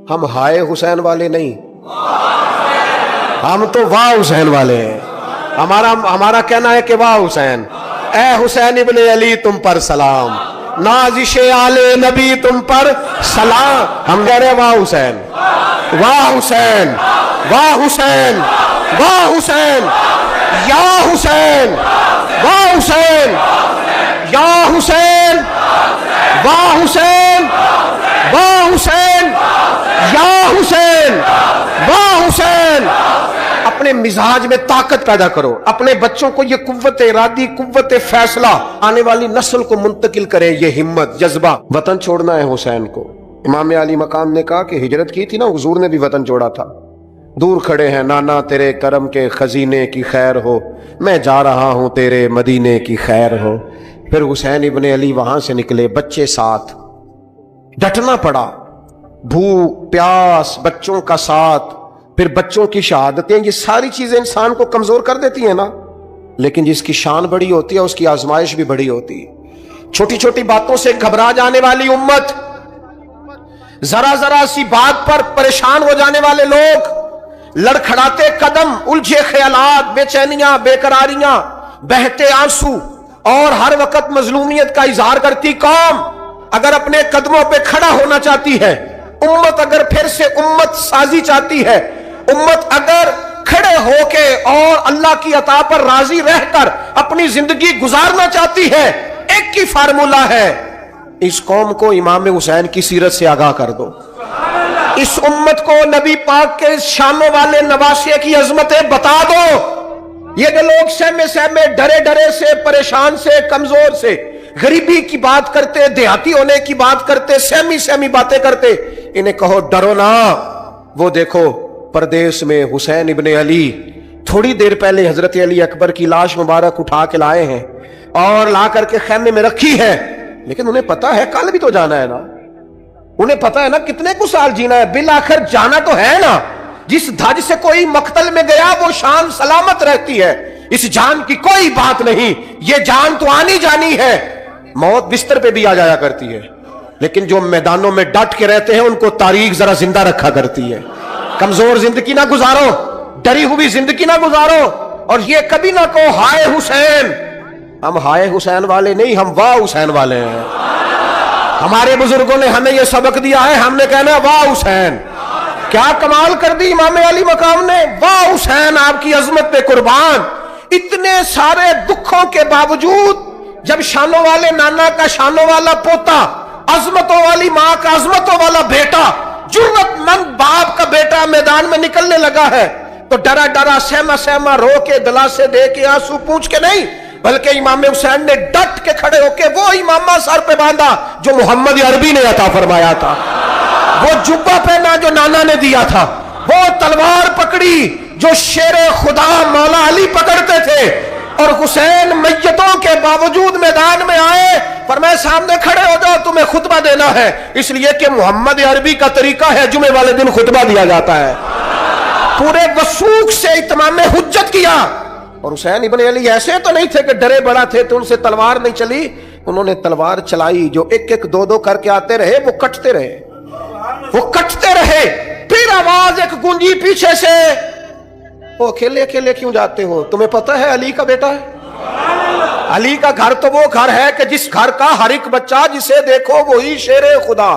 ہم ہائے حسین والے نہیں، ہم تو واہ حسین والے ہیں۔ ہمارا کہنا ہے کہ واہ حسین، اے حسین ابن علی تم پر سلام، نازش آل نبی تم پر سلام۔ ہم کہہ رہے ہیں واہ حسین، واہ حسین، واہ حسین، واہ حسین، یا حسین، واہ حسین، یا حسین، واہ حسین، واہ حسین، یا حسین، واہ حسین۔ اپنے مزاج میں طاقت پیدا کرو، اپنے بچوں کو یہ قوت ارادی، قوت فیصلہ آنے والی نسل کو منتقل کرے، یہ ہمت، جذبہ۔ وطن چھوڑنا ہے حسین کو۔ امام علی مقام نے کہا کہ ہجرت کی تھی نا، حضور نے بھی وطن چھوڑا تھا۔ دور کھڑے ہیں نانا تیرے کرم کے خزینے کی خیر ہو، میں جا رہا ہوں تیرے مدینے کی خیر ہو۔ پھر حسین ابن علی وہاں سے نکلے، بچے ساتھ، ڈٹنا پڑا، بھوک پیاس، بچوں کا ساتھ، پھر بچوں کی شہادتیں، یہ ساری چیزیں انسان کو کمزور کر دیتی ہیں نا، لیکن جس کی شان بڑی ہوتی ہے اس کی آزمائش بھی بڑی ہوتی ہے۔ چھوٹی چھوٹی باتوں سے گھبرا جانے والی امت، ذرا ذرا سی بات پر پریشان ہو جانے والے لوگ، لڑکھڑاتے قدم، الجھے خیالات، بے چینیاں، بے قراریاں، بہتے آنسو، اور ہر وقت مظلومیت کا اظہار کرتی قوم اگر اپنے قدموں پہ کھڑا ہونا چاہتی ہے، امت اگر پھر سے امت سازی چاہتی ہے، امت اگر کھڑے ہو کے اور اللہ کی عطا پر راضی رہ کر اپنی زندگی گزارنا چاہتی ہے، ایک ہی فارمولہ ہے، اس قوم کو امام حسین کی سیرت سے آگاہ کر دو، اس امت کو نبی پاک کے شانوں والے نواسے کی عظمتیں بتا دو۔ یہ جو لوگ سہمے سہمے، ڈرے ڈرے سے، پریشان سے، کمزور سے، غریبی کی بات کرتے، دیہاتی ہونے کی بات کرتے، سہمی سہمی باتیں کرتے، انہیں کہو ڈرو نا، وہ دیکھو پردیس میں حسین ابن علی تھوڑی دیر پہلے حضرت علی اکبر کی لاش مبارک اٹھا کے لائے ہیں اور لا کر کے خیمے میں رکھی ہے، لیکن انہیں پتا ہے کل بھی تو جانا ہے نا، انہیں پتا ہے نا کتنے کو سال جینا ہے، بالآخر جانا تو ہے نا۔ جس دھج سے کوئی مقتل میں گیا وہ شان سلامت رہتی ہے، اس جان کی کوئی بات نہیں، یہ جان تو آنی جانی ہے، موت بستر پہ بھی آ جایا کرتی ہے، لیکن جو میدانوں میں ڈٹ کے رہتے ہیں ان کو تاریخ ذرا زندہ رکھا کرتی ہے۔ کمزور زندگی نہ گزارو، ڈری ہوئی زندگی نہ گزارو، اور یہ کبھی نہ کہو ہائے حسین۔ ہم ہائے حسین والے نہیں، ہم واہ حسین والے ہیں۔ ہمارے بزرگوں نے ہمیں یہ سبق دیا ہے، ہم نے کہنا ہے واہ حسین۔ کیا کمال کر دی امام علی مقام نے، واہ حسین، آپ کی عظمت پہ قربان۔ اتنے سارے دکھوں کے باوجود جب شانوں والے نانا کا شانوں والا پوتا، عظمتوں والی ماں کا عظمتوں والا بیٹا، جرت مند باپ کا بیٹا میدان میں نکلنے لگا ہے تو ڈرا ڈرا، سہما سہما، رو کے، دلاسے دے کے، آنسو پوچھ کے نہیں، بلکہ امام حسین نے ڈٹ کے کھڑے ہو کے وہ امامہ سر پہ باندھا جو محمد عربی نے عطا فرمایا تھا، وہ جبہ پہنا جو نانا نے دیا تھا، وہ تلوار پکڑی جو شیر خدا مولا علی پکڑتے تھے، اور حسین میتوں کے باوجود میدان میں آئے، فرمایا سامنے کھڑے ہو جاؤ، تمہیں خطبہ دینا ہے، اس لیے کہ محمد عربی کا طریقہ ہے جمعے والے دن خطبہ دیا جاتا ہے۔ پورے وثوق سے اتمام حجت کیا، اور حسین ابن علی ایسے تو نہیں تھے کہ ڈرے بڑا تھے تو ان سے تلوار نہیں چلی، انہوں نے تلوار چلائی، جو ایک ایک دو دو کر کے آتے رہے وہ کٹتے رہے، وہ کٹتے رہے، پھر آواز ایک گونجی پیچھے سے، وہ اکیلے اکیلے کیوں جاتے ہو، تمہیں پتہ ہے علی کا بیٹا ہے، علی کا گھر تو وہ گھر ہے کہ جس گھر کا ہر ایک بچہ جسے دیکھو وہی شیر خدا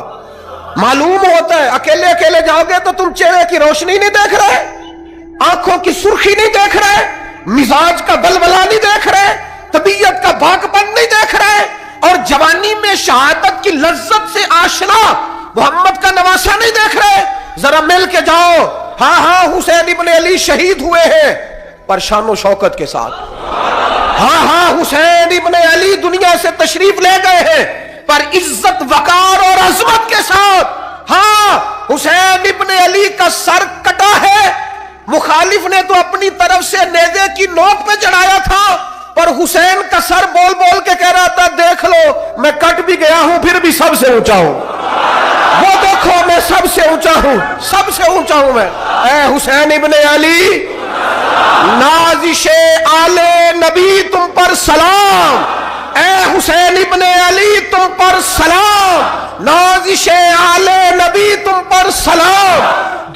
معلوم ہوتا ہے۔ اکیلے اکیلے جاؤ گے تو تم چہرے کی روشنی نہیں دیکھ رہے، آنکھوں کی سرخی نہیں دیکھ رہے، مزاج کا بلبلا نہیں دیکھ رہے، طبیعت کا بھاگپن نہیں دیکھ رہے، اور جوانی میں شہادت کی لذت سے آشنا محمد کا نواسا نہیں دیکھ رہے، ذرا مل کے جاؤ۔ ہاں ہاں حسین ابن علی شہید ہوئے ہیں پر شان و شوکت کے ساتھ، ہاں ہاں حسین ابن علی دنیا سے تشریف لے گئے ہیں پر عزت، وقار اور عظمت کے ساتھ۔ ہاں حسین ابن علی کا سر کٹا ہے، مخالف نے تو اپنی طرف سے نیزے کی نوک پہ چڑھایا تھا، پر حسین کا سر بول بول کے کہہ رہا تھا دیکھ لو میں کٹ بھی گیا ہوں پھر بھی سب سے اونچا ہوں، وہ دیکھو میں سب سے اونچا ہوں، سب سے اونچا ہوں میں۔ اے حسین ابن علی، نازش آل نبی تم پر سلام، اے حسین ابن علی تم پر سلام، نازش آل نبی تم پر سلام۔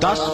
10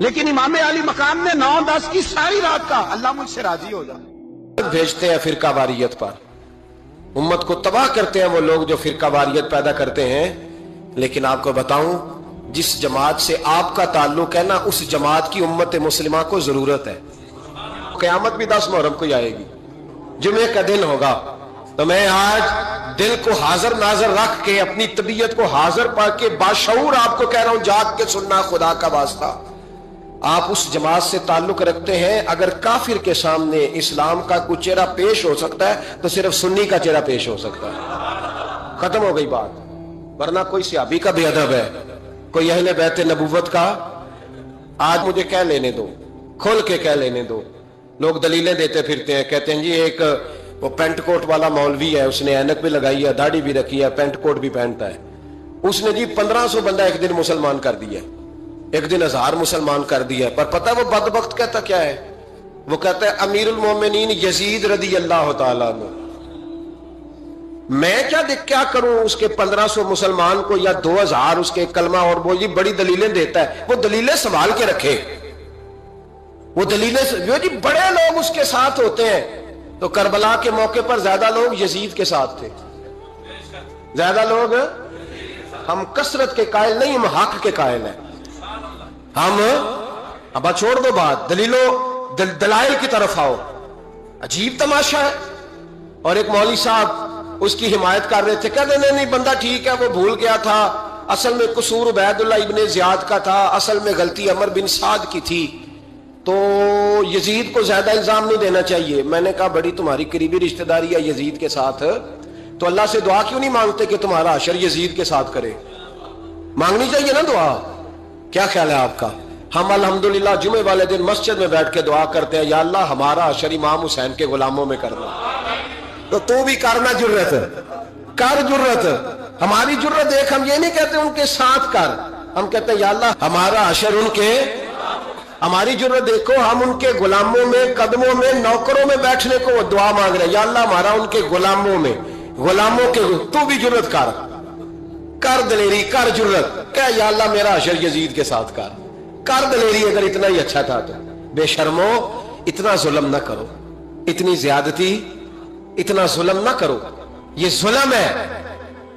لیکن امام علی مقام نے 9-10 کی ساری رات کا اللہ مجھ سے راضی ہو جائے. بھیجتے ہیں فرقہ واریت پر، امت کو تباہ کرتے ہیں وہ لوگ جو فرقہ واریت پیدا کرتے ہیں. لیکن آپ کو بتاؤں، جس جماعت سے آپ کا تعلق ہے نا، اس جماعت کی امت مسلمہ کو ضرورت ہے. قیامت بھی 10 محرم کو آئے گی، جمعے کا دن ہوگا. تو میں آج دل کو حاضر ناظر رکھ کے، اپنی طبیعت کو حاضر پا کے باشعور آپ کو کہہ رہا ہوں، جاگ کے سننا خدا کا واسطہ. آپ اس جماعت سے تعلق رکھتے ہیں، اگر کافر کے سامنے اسلام کا کوئی چہرہ پیش ہو سکتا ہے تو صرف سنی کا چہرہ پیش ہو سکتا ہے. ختم ہو گئی بات. ورنہ کوئی صحابی کا بے ادب ہے، کوئی اہل بیت نبوت کا، آج مجھے کہہ لینے دو، کھول کے کہہ لینے دو. لوگ دلیلیں دیتے پھرتے ہیں، کہتے ہیں جی ایک وہ پینٹ کوٹ والا مولوی ہے، اس نے اینک بھی لگائی ہے، داڑھی بھی رکھی ہے، پینٹ کوٹ بھی پہنتا ہے، اس نے جی 1500 بندہ ایک دن مسلمان کر دیا، ایک دن 1000 مسلمان کر دیا. پر پتہ وہ بدبخت کہتا کیا ہے؟ وہ کہتا ہے امیر المومنین یزید رضی اللہ تعالیٰ عنہ. میں کیا کروں اس کے 1500 مسلمان کو یا 2000 اس کے کلمہ اور وہ جی بڑی دلیلیں دیتا ہے. وہ دلیلیں سنبھال کے رکھے، وہ دلیلیں جو جی بڑے لوگ اس کے ساتھ ہوتے ہیں. تو کربلا کے موقع پر زیادہ لوگ یزید کے ساتھ تھے، زیادہ لوگ. ہم کثرت کے قائل نہیں، ہم حق کے قائل ہیں. ہم اب چھوڑ دو بات، دلائل کی طرف آؤ. عجیب تماشا ہے. اور ایک مولوی صاحب اس کی حمایت کر رہے تھے، کہتے نہیں بندہ ٹھیک ہے، وہ بھول گیا تھا، اصل میں قصور عبید اللہ ابن زیاد کا تھا، اصل میں غلطی عمر بن سعد کی تھی، تو یزید کو زیادہ الزام نہیں دینا چاہیے. میں نے کہا بڑی تمہاری قریبی رشتہ داری ہے یزید کے ساتھ، تو اللہ سے دعا کیوں نہیں مانگتے کہ تمہارا حشر یزید کے ساتھ کرے؟ مانگنی چاہیے نا دعا. کیا خیال ہے آپ کا؟ ہم الحمدللہ جمعے والے دن مسجد میں بیٹھ کے دعا کرتے ہیں، یا اللہ ہمارا حشر امام حسین کے غلاموں میں کرنا. تو بھی کرنا جرت کر، جرت ہماری جرت دیکھ. ہم یہ نہیں کہتے ان کے ساتھ کر، ہم کہتے ہیں یا اللہ ہمارا حشر ان کے. ہماری جرت دیکھو، ہم ان کے غلاموں میں، قدموں میں، نوکروں میں بیٹھنے کو وہ دعا مانگ رہے ہیں، یا اللہ ہمارا ان کے غلاموں میں، غلاموں کے. تو بھی جرت کر دلیری، کر جرت، کہ یا اللہ میرا حشر یزید کے ساتھ کر دلیری. اگر اتنا ہی اچھا تھا تو بے شرمو اتنا ظلم نہ کرو، اتنی زیادتی، اتنا ظلم نہ کرو. یہ ظلم ہے.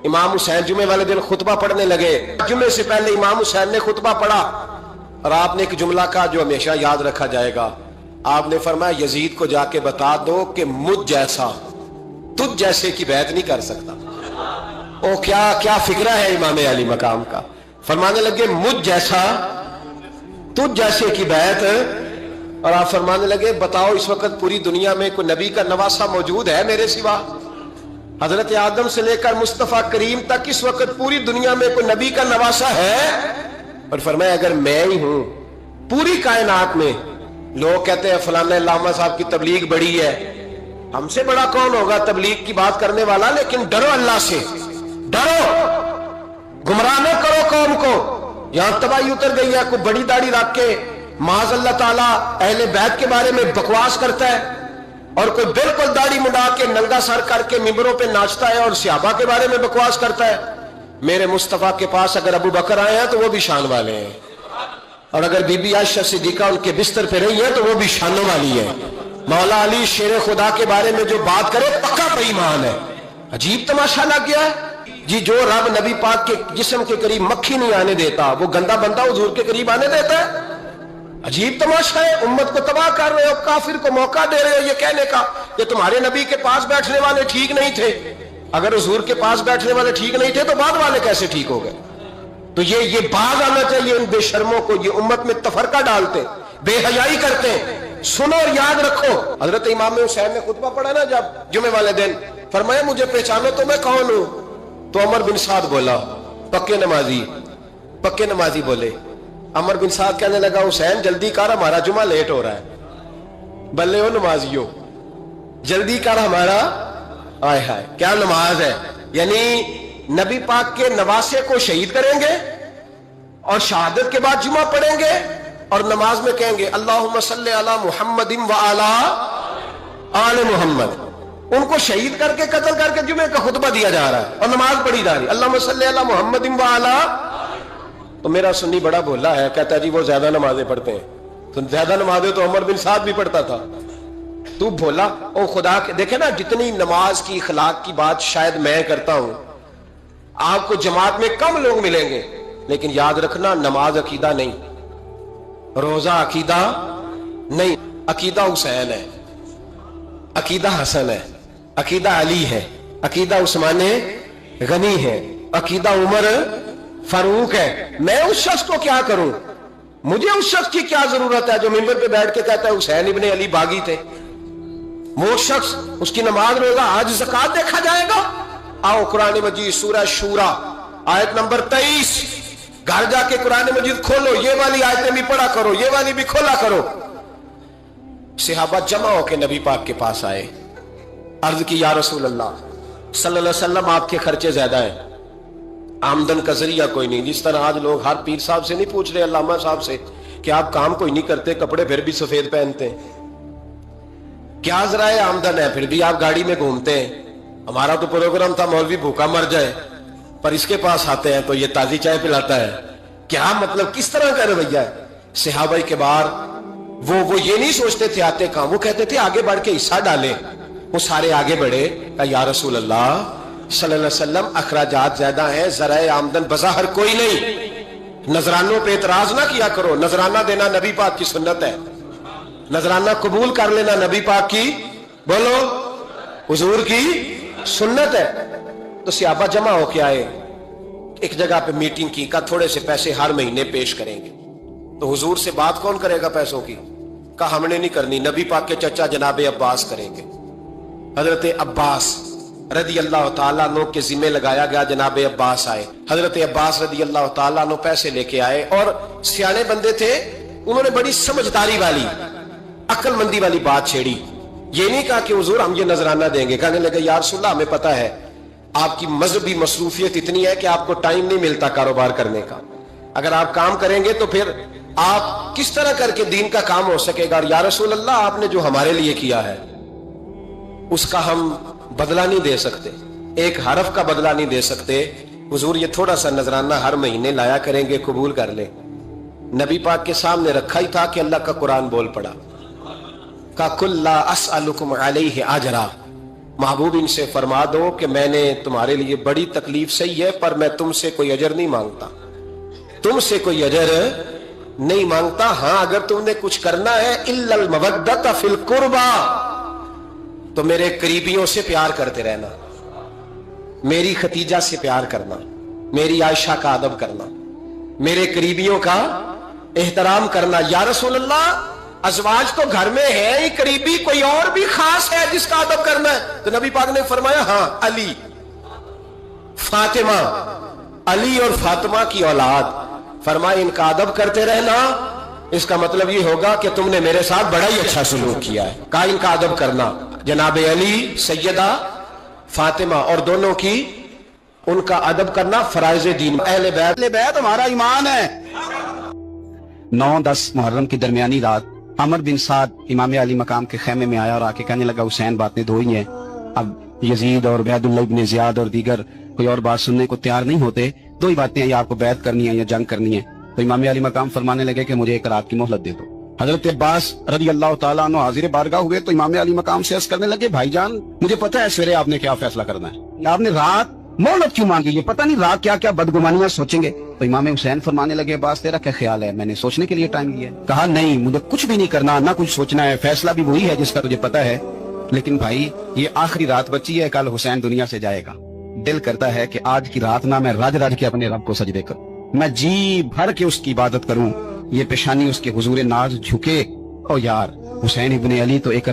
امام حسین جمعے والے دن خطبہ پڑھنے لگے، جمعے سے پہلے امام حسین نے خطبہ پڑھا اور آپ نے ایک جملہ کہا جو ہمیشہ یاد رکھا جائے گا. آپ نے فرمایا یزید کو جا کے بتا دو کہ مجھ جیسا تجھ جیسے کی بیعت نہیں کر سکتا. او کیا فکرہ ہے امام علی مقام کا. فرمانے لگے مجھ جیسا تجھ جیسے کی بیعت. اور آپ فرمانے لگے بتاؤ اس وقت پوری دنیا میں کوئی نبی کا نواسہ موجود ہے میرے سوا؟ حضرت آدم سے لے کر مصطفیٰ کریم تک اس وقت پوری دنیا میں کوئی نبی کا نواسہ ہے؟ اور فرمایا اگر میں ہی ہوں پوری کائنات میں. لوگ کہتے ہیں فلانا علامہ صاحب کی تبلیغ بڑی ہے. ہم سے بڑا کون ہوگا تبلیغ کی بات کرنے والا؟ لیکن ڈرو اللہ سے، ڈرو، گمراہ نہ کرو قوم کو. یہاں تباہی اتر گئی ہے. کوئی بڑی داڑھی رکھ کے معاذ اللہ تعالیٰ اہل بیت کے بارے میں بکواس کرتا ہے، اور کوئی بالکل داڑھی مڈا کے ننگا سر کر کے ممبروں پہ ناچتا ہے اور صحابہ کے بارے میں بکواس کرتا ہے. میرے مصطفیٰ کے پاس اگر ابو بکر آئے ہیں تو وہ بھی شان والے ہیں، اور اگر بی بی عائشہ صدیقہ ان کے بستر پہ رہی ہے تو وہ بھی شانوں والی ہے. مولا علی شیر خدا کے بارے میں جو بات کرے پکا بے ایمان ہے. عجیب تماشا لگ گیا ہے جی. جو رب نبی پاک کے جسم کے قریب مکھی نہیں آنے دیتا، وہ گندا بندہ حضور کے قریب آنے دیتا ہے؟ عجیب تماشا ہے. امت کو تباہ کر رہے ہو، کافر کو موقع دے رہے ہو یہ کہنے کا کہ تمہارے نبی کے پاس بیٹھنے والے ٹھیک نہیں تھے. اگر حضور کے پاس بیٹھنے والے ٹھیک نہیں تھے تو بعد والے کیسے ٹھیک ہو گئے؟ تو یہ باز آنا چاہیے ان بے شرموں کو. یہ امت میں تفرقہ ڈالتے، بے حیائی کرتے ہیں. سنو اور یاد رکھو، حضرت امام حسین نے خطبہ پڑھا نا جب جمعے والے دن، فرمایا مجھے پہچانو تو میں کون ہوں؟ تو عمر بن سعد بولا، پکے نمازی بولے. عمر بن سعد کہنے لگا حسین جلدی کر ہمارا جمعہ لیٹ ہو رہا ہے. بلے ہو نمازیو، جلدی کر ہمارا. آئے ہائے کیا نماز ہے. یعنی نبی پاک کے نواسے کو شہید کریں گے اور شہادت کے بعد جمعہ پڑھیں گے اور نماز میں کہیں گے اللہم صلی علی محمد وعلی آل محمد. ان کو شہید کر کے قتل کر کے جمعے کا خطبہ دیا جا رہا ہے اور نماز پڑھی جا رہی ہے اللہم صلی علی محمد وعلی. تو میرا سنی بڑا بھولا ہے، کہتا ہے جی وہ زیادہ نمازیں پڑھتے ہیں، تو زیادہ نمازیں تو عمر بن سعد بھی پڑھتا تھا، تو بھولا۔ او خدا کے دیکھیں نا، جتنی نماز کی اخلاق کی بات شاید میں کرتا ہوں، آپ کو جماعت میں کم لوگ ملیں گے، لیکن یاد رکھنا نماز عقیدہ نہیں، روزہ عقیدہ نہیں، عقیدہ حسین ہے، عقیدہ حسن ہے، عقیدہ علی ہے، عقیدہ عثمان غنی ہے، عقیدہ عمر فاروق ہے۔ میں اس شخص کو کیا کروں؟ مجھے اس شخص کی کیا ضرورت ہے جو ممبر پہ بیٹھ کے کہتا ہے حسین ابن علی باغی تھے؟ وہ شخص، اس کی نماز روزہ حج زکات دیکھا جائے گا؟ آؤ قرآن مجید سورہ شورا آیت نمبر 23، گھر جا کے قرآن مجید کھولو، یہ والی آیتیں بھی پڑھا کرو، یہ والی بھی کھولا کرو۔ صحابہ جمع ہو کے نبی پاک کے پاس آئے، عرض کی یا رسول اللہ صلی اللہ علیہ وسلم، آپ کے خرچے زیادہ ہیں، آمدن کا ذریعہ کوئی نہیں۔ جس طرح آج لوگ ہر پیر صاحب سے نہیں پوچھ رہے، علامہ صاحب سے، کہ آپ کام کوئی نہیں کرتے، کپڑے پھر بھی سفید پہنتے ہیں، کیا ذرائع آمدن ہے، پھر بھی آپ گاڑی میں گھومتے ہیں۔ ہمارا تو پروگرام تھا مولوی بھوکا مر جائے، پر اس کے پاس آتے ہیں تو یہ تازی چائے پلاتا ہے، کیا مطلب، کس طرح کا رویہ ہے؟ صحابہ کے بار وہ یہ نہیں سوچتے تھے آتے کہاں، وہ کہتے تھے آگے بڑھ کے حصہ ڈالیں۔ وہ سارے آگے بڑھے، کہا یا رسول اللہ صلی اللہ علیہ وسلم، اخراجات زیادہ ہیں، ذرائع آمدن بظاہر کوئی نہیں، نذرانوں پہ اعتراض نہ کیا کرو، نذرانہ دینا نبی پاک کی سنت ہے، نذرانہ قبول کر لینا نبی پاک کی، بولو، حضور کی سنت ہے۔ تو صحابہ جمع ہو کے آئے، ایک جگہ پہ میٹنگ کی، کہا تھوڑے سے پیسے ہر مہینے پیش کریں گے۔ تو حضور سے بات کون کرے گا پیسوں کی؟ کہا ہم نے نہیں کرنی، نبی پاک کے چچا جناب عباس کریں گے۔ حضرت عباس رضی اللہ تعالیٰ عنہ کے ذمہ لگایا گیا، جناب عباس آئے، حضرت عباس رضی اللہ تعالیٰ عنہ پیسے لے کے آئے، اور سیانے بندے تھے، انہوں نے بڑی سمجھداری والی، عقل مندی والی بات چھیڑی۔ یہ نہیں کہا کہ حضور ہم یہ نذرانہ دیں گے، کہنے لگے یا رسول اللہ ہمیں پتہ ہے آپ کی مذہبی مصروفیت اتنی ہے کہ آپ کو ٹائم نہیں ملتا کاروبار کرنے کا، اگر آپ کام کریں گے تو پھر آپ کس طرح کر کے دین کا کام ہو سکے گا، اور یا رسول اللہ آپ نے جو ہمارے لیے کیا ہے اس کا ہم بدلہ نہیں دے سکتے، ایک حرف کا بدلہ نہیں دے سکتے، حضور یہ تھوڑا سا نذرانہ ہر مہینے لایا کریں گے، قبول کر لیں۔ نبی پاک کے سامنے رکھا ہی تھا کہ اللہ کا قرآن بول پڑا، کہ قل لا اسألکم علیہ اجرا، محبوب ان سے فرما دو کہ میں نے تمہارے لیے بڑی تکلیف سہی ہے، پر میں تم سے کوئی اجر نہیں مانگتا، تم سے کوئی اجر نہیں مانگتا، ہاں اگر تم نے کچھ کرنا ہے الا المودۃ فی القربى، تو میرے قریبیوں سے پیار کرتے رہنا، میری ختیجہ سے پیار کرنا، میری عائشہ کا ادب کرنا، میرے قریبیوں کا احترام کرنا۔ یا رسول اللہ ازواج تو گھر میں ہے ہی، قریبی کوئی اور بھی خاص ہے جس کا ادب کرنا ہے؟ تو نبی پاک نے فرمایا ہاں، علی، فاطمہ، علی اور فاطمہ کی اولاد، فرمایا ان کا ادب کرتے رہنا، اس کا مطلب یہ ہوگا کہ تم نے میرے ساتھ بڑا ہی اچھا سلوک کیا ہے، کہا ان کا ادب کرنا، جناب علی، سیدہ فاطمہ، اور دونوں کی ان کا ادب کرنا فرائض دین۔ اہل بیت ہمارا ایمان ہے۔ 9-10 محرم کی درمیانی رات عمر بن سعد امام علی مقام کے خیمے میں آیا اور آ کے کہنے لگا حسین باتیں دو ہی ہیں، اب یزید اور عبید اللہ ابن زیاد اور دیگر کوئی اور بات سننے کو تیار نہیں ہوتے، دو ہی باتیں ہیں، یا آپ کو بیعت کرنی ہے یا جنگ کرنی ہے۔ تو امام علی مقام فرمانے لگے کہ مجھے ایک رات کی مہلت دے دو۔ حضرت عباس رضی اللہ تعالیٰ عنہ حاضر بارگاہ ہوئے تو امام علی مقام سے عرض کرنے لگے بھائی جان مجھے پتہ ہے سویرے آپ نے کیا فیصلہ کرنا ہے، آپ نے رات مہلت کیوں مانگی، یہ پتہ نہیں رات کیا کیا بدگمانیاں سوچیں گے۔ تو امام حسین فرمانے لگے عباس تیرا کیا خیال ہے، میں نے سوچنے کے لیے ٹائم لیا ہے۔ کہا نہیں مجھے کچھ بھی نہیں کرنا، نہ کچھ سوچنا ہے، فیصلہ بھی وہی ہے جس کا تجھے پتہ ہے، لیکن بھائی یہ آخری رات بچی ہے، کل حسین دنیا سے جائے گا، دل کرتا ہے کہ آج کی رات نہ میں رج رج کے اپنے رب کو سجدے کروں، میں جی بھر کے اس کی عبادت کروں، یہ پیشانی اس کے حضور ناز جھکے۔ او یار حسین ابن علی تو ایک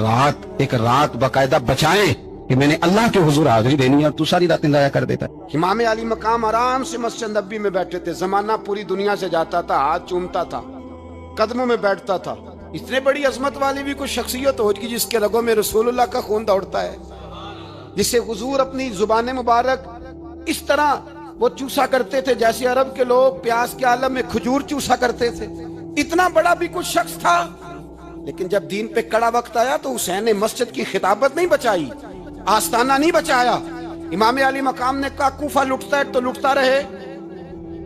رات باقاعدہ بچائیں کہ میں نے اللہ کے حضور حاضری دینی ہے اور تو ساری راتیں ضائع کر دیتا ہے۔ امام علی مقام آرام سے مسجد نبی میں بیٹھے تھے، زمانہ پوری دنیا سے جاتا تھا، ہاتھ چومتا تھا، قدموں میں بیٹھتا تھا۔ اتنے بڑی عظمت والی بھی کوئی شخصیت ہوگی جس کے رگوں میں رسول اللہ کا خون دوڑتا ہے، جسے حضور اپنی زبان مبارک اس طرح وہ چوسا کرتے تھے جیسے عرب کے لوگ پیاس کے عالم میں کھجور چوسا کرتے تھے۔ اتنا بڑا بھی کچھ شخص تھا، لیکن جب دین پہ کڑا وقت آیا تو حسین نے مسجد کی خطابت نہیں بچائی، آستانہ نہیں بچایا۔ امام علی مقام نے کہا کوفہ لٹتا ہے تو لٹتا رہے،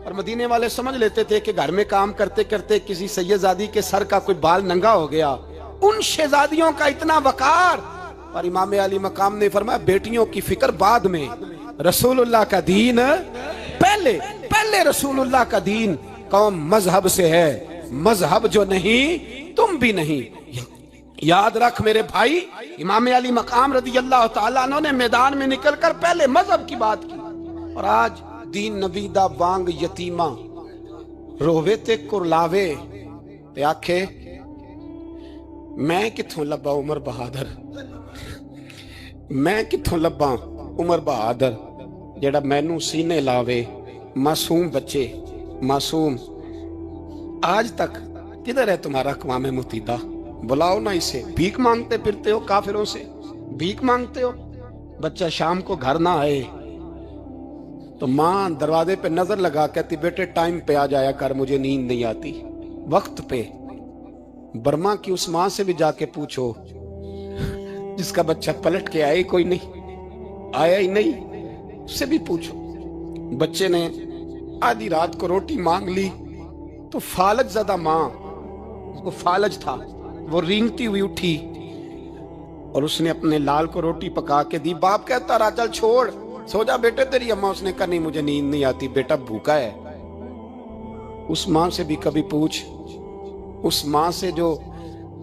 اور مدینے والے سمجھ لیتے تھے کہ گھر میں کام کرتے کرتے کسی سیدزادی کے سر کا کوئی بال ننگا ہو گیا. ان شہزادیوں کا اتنا وقار. اور امام علی مقام نے فرمایا بیٹیوں کی فکر بعد میں, رسول اللہ کا دین پہلے رسول اللہ کا دین. قوم مذہب سے ہے, مذہب جو نہیں تم بھی نہیں. یاد رکھ میرے بھائی, امام علی مقام رضی اللہ تعالیٰ عنہ نے میدان میں نکل کر پہلے مذہب کی بات کی. اور آج دین نبی دا وانگ یتیمہ رووے تے کرلاوے تے آکھے میں کتھوں لبا عمر بہادر, میں کتھوں لبا عمر بہادر جیڑا مینوں سینے لاوے. معصوم بچے معصوم. آج تک کدھر ہے تمہارا اقوام متحدہ؟ بلاؤ نا اسے. بھیک مانگتے پھرتے ہو کافروں سے, بھیک مانگتے ہو. بچہ شام کو گھر نہ آئے تو ماں دروازے پہ نظر لگا کہتی بیٹے ٹائم پہ آ جایا کر, مجھے نیند نہیں آتی. وقت پہ. برما کی اس ماں سے بھی جا کے پوچھو جس کا بچہ پلٹ کے آیا ہی کوئی نہیں, آیا ہی نہیں, اس سے بھی پوچھو. بچے نے آدھی رات کو روٹی مانگ لی تو فالج زدہ ماں, اس کو فالج تھا, وہ رینگتی ہوئی اٹھی اور اس نے اپنے لال کو روٹی پکا کے دی. باپ کہتا رہا چل چھوڑ, سو جا بیٹے تیری اماں. اس نے کہا نہیں مجھے نیند نہیں آتی, بیٹا بھوکا ہے. اس ماں سے بھی کبھی پوچھ, اس ماں سے جو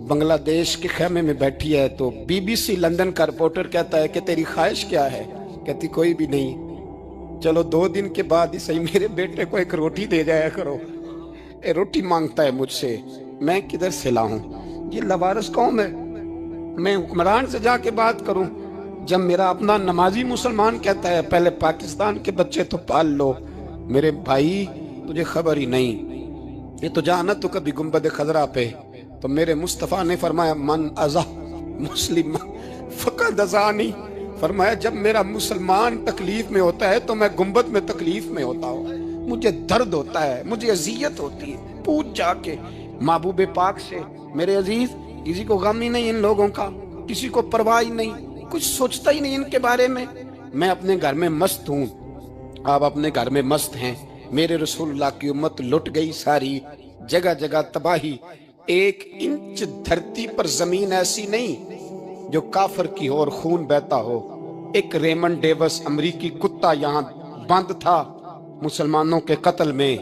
بنگلہ دیش کے خیمے میں بیٹھی ہے تو بی بی سی لندن کا رپورٹر کہتا ہے کہ تیری خواہش کیا ہے؟ کہتی کوئی بھی نہیں, چلو 2 دن کے بعد ہی صحیح میرے بیٹے کو ایک روٹی دے جایا کرو. اے روٹی مانگتا ہے مجھ سے, میں کدھر سے لاؤں؟ یہ لوارث قوم ہے. میں حکمران سے جا کے بات کروں جب میرا اپنا نمازی مسلمان کہتا ہے پہلے پاکستان کے بچے تو پال لو. میرے بھائی تجھے خبر ہی نہیں. یہ تو جانا تو کبھی گنبد خضرا پہ تو میرے مصطفیٰ نے فرمایا من ازا مسلم فقد ازانی. فرمایا جب میرا مسلمان تکلیف میں ہوتا ہے تو میں گنبد میں تکلیف میں ہوتا ہوں. مجھے درد ہوتا ہے, مجھے اذیت ہوتی ہے. پوچھ جا کے محبوب پاک سے. میرے عزیز کسی کو غم ہی نہیں ان لوگوں کا, کسی کو پرواہ ہی نہیں, کچھ سوچتا ہی نہیں ان کے بارے میں. میں اپنے گھر میں مست ہوں, آپ اپنے گھر میں مست ہیں. میرے رسول اللہ کی امت لٹ گئی ساری, جگہ جگہ تباہی. 1 انچ دھرتی پر زمین ایسی نہیں جو کافر کی اور خون بہتا ہو. ایک ریمنڈ ڈیوس امریکی کتا یہاں بند تھا مسلمانوں کے قتل میں.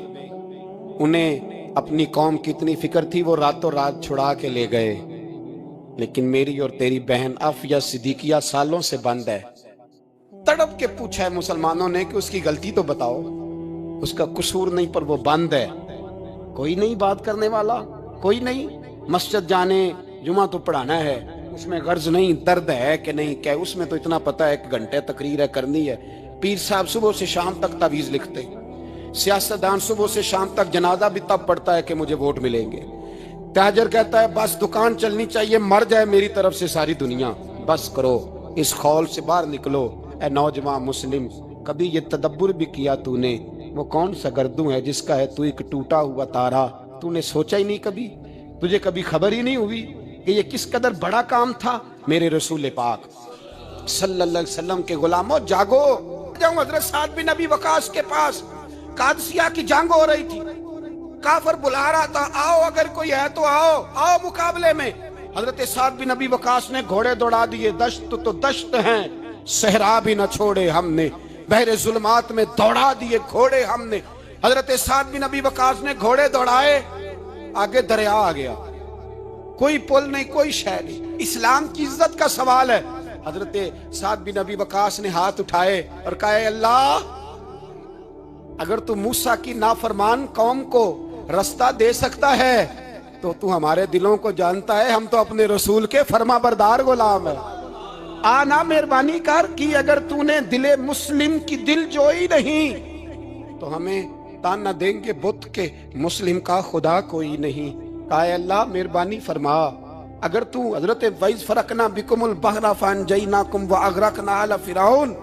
انہیں اپنی قوم کی اتنی فکر تھی وہ راتوں رات چھڑا کے لے گئے. لیکن میری اور تیری بہن عافیہ صدیقیہ سالوں سے بند ہے. تڑپ کے پوچھا ہے مسلمانوں نے کہ اس کی غلطی تو بتاؤ, اس کا قصور نہیں پر وہ بند ہے. کوئی نہیں بات کرنے والا, کوئی نہیں. مسجد جانے, جمعہ تو پڑھانا ہے, اس میں غرض نہیں درد ہے کہ نہیں کہ اس میں تو اتنا پتہ ہے 1 گھنٹے تقریر ہے کرنی ہے. پیر صاحب صبح سے شام تک تعویذ لکھتے, سیاستدان صبح سے شام تک جنازہ بھی تب پڑھتا ہے کہ مجھے ووٹ ملیں گے. تاجر کہتا ہے بس دکان چلنی چاہیے, مر جائے میری طرف سے ساری دنیا, بس کرو, اس خول سے باہر نکلو. اے نوجوان مسلم, کبھی یہ تدبر بھی کیا تو نے وہ کون سا گردوں ہے جس کا ہے تو ایک ٹوٹا ہوا تارا؟ تو نے سوچا ہی نہیں کبھی, تجھے کبھی خبر ہی نہیں ہوئی کہ یہ کس قدر بڑا کام تھا؟ میرے رسول پاک صلی اللہ علیہ وسلم کے غلاموں جاگو. جاؤں حضرت سعد بن ابی وقاص کے پاس, قادسیہ کی جنگ ہو رہی تھی, کافر بلا رہا تھا آؤ اگر کوئی ہے تو آؤ, آؤ مقابلے میں. حضرت سعد بن ابی وقاص نے گھوڑے دوڑا دیے. دشت تو دشت ہیں, صحرا بھی نہ چھوڑے ہم نے, بحر ظلمات میں دوڑا دیے گھوڑے ہم نے. حضرت سعد بن ابی وقاص نے گھوڑے دوڑائے, آگے دریا آ گیا, کوئی پل نہیں, کوئی شے نہیں. اسلام کی عزت کا سوال ہے. حضرت سعد بن ابی وقاص نے ہاتھ اٹھائے اور کہا اے اللہ, اگر تو موسیٰ کی نافرمان قوم کو رستہ دے سکتا ہے تو ہمارے دلوں کو جانتا ہے, ہم تو اپنے رسول کے فرما بردار غلام ہیں. آنا مہربانی کر کی, اگر تو نے دل مسلم کی دل جوئی نہیں تو ہمیں تانا دیں گے بت کے مسلم کا خدا کوئی نہیں. کہا اے اللہ مہربانی فرما, اگر تو حضرت وَإِذْ فَرَقْنَا بِكُمُ الْبَحْرَ فَأَنْجَيْنَاكُمْ وَأَغْرَقْنَا آلَ فِرْعَوْنَ,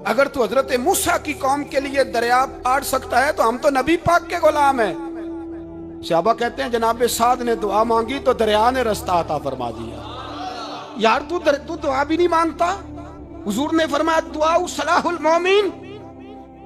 اگر تو حضرت موسیٰ کی قوم کے لیے دریا پاڑ سکتا ہے تو ہم تو نبی پاک کے غلام ہیں. صحابہ کہتے ہیں جناب سعد نے دعا مانگی تو دریا نے رستہ عطا فرما دیا. یار تو دعا بھی نہیں مانگتا. حضور نے فرمایا دعا صلاح المومن,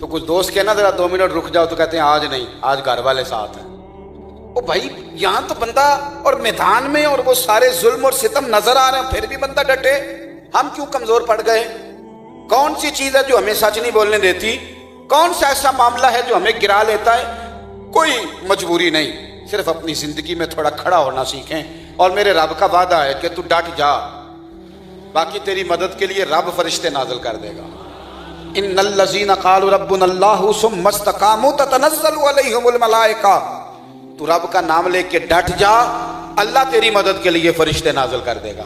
تو کچھ دوست کہنا ذرا 2 منٹ رک جاؤ تو کہتے ہیں آج نہیں، آج گھر والے ساتھ ہیں۔ او بھائی یہاں تو بندہ اور میدان میں اور وہ سارے ظلم اور ستم نظر آ رہے ہیں پھر بھی بندہ ڈٹے، ہم کیوں کمزور پڑ گئے؟ کون سی چیز ہے جو ہمیں سچ نہیں بولنے دیتی؟ کون سا ایسا معاملہ ہے جو ہمیں گرا لیتا ہے؟ کوئی مجبوری نہیں، صرف اپنی زندگی میں تھوڑا کھڑا ہونا سیکھیں، اور میرے رب کا وعدہ ہے کہ تو ڈٹ جا، باقی تیری مدد کے لیے رب فرشتے نازل کر دے گا۔ ان الذین قالوا ربنا اللہ ثم استقاموا تتنزل علیہم الملائکہ، تو رب کا نام لے کے ڈٹ جا، اللہ تیری مدد کے لیے فرشتے نازل کر دے گا۔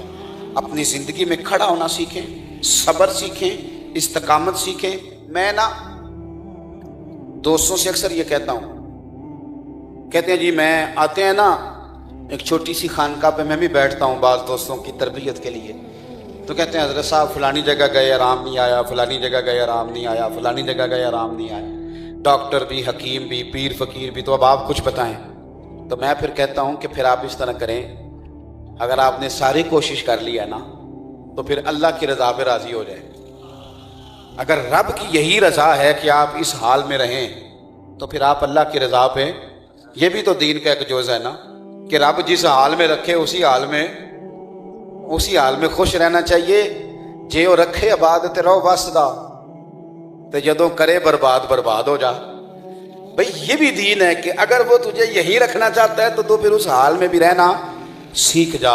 اپنی زندگی میں کھڑا ہونا سیکھیں، صبر سیکھیں، استقامت سیکھیں۔ میں نا دوستوں سے اکثر یہ کہتا ہوں، کہتے ہیں جی میں آتے ہیں نا ایک چھوٹی سی خانقاہ پہ میں بھی بیٹھتا ہوں بعض دوستوں کی تربیت کے لیے، تو کہتے ہیں حضرت صاحب فلانی جگہ گئے آرام نہیں آیا، فلانی جگہ گئے آرام نہیں آیا، فلانی جگہ گئے آرام نہیں آیا، ڈاکٹر بھی، حکیم بھی، پیر فقیر بھی، تو اب آپ کچھ بتائیں۔ تو میں پھر کہتا ہوں کہ پھر آپ اس طرح کریں، اگر آپ نے ساری کوشش کر لی ہے نا تو پھر اللہ کی رضا پہ راضی ہو جائیں۔ اگر رب کی یہی رضا ہے کہ آپ اس حال میں رہیں تو پھر آپ اللہ کی رضا پہ، یہ بھی تو دین کا ایک جز ہے نا کہ رب جس حال میں رکھے اسی حال میں خوش رہنا چاہیے۔ جے وہ رکھے آباد تے رہو وسدا، تے جدوں کرے برباد ہو جا۔ بھئی یہ بھی دین ہے کہ اگر وہ تجھے یہی رکھنا چاہتا ہے تو پھر اس حال میں بھی رہنا سیکھ جا۔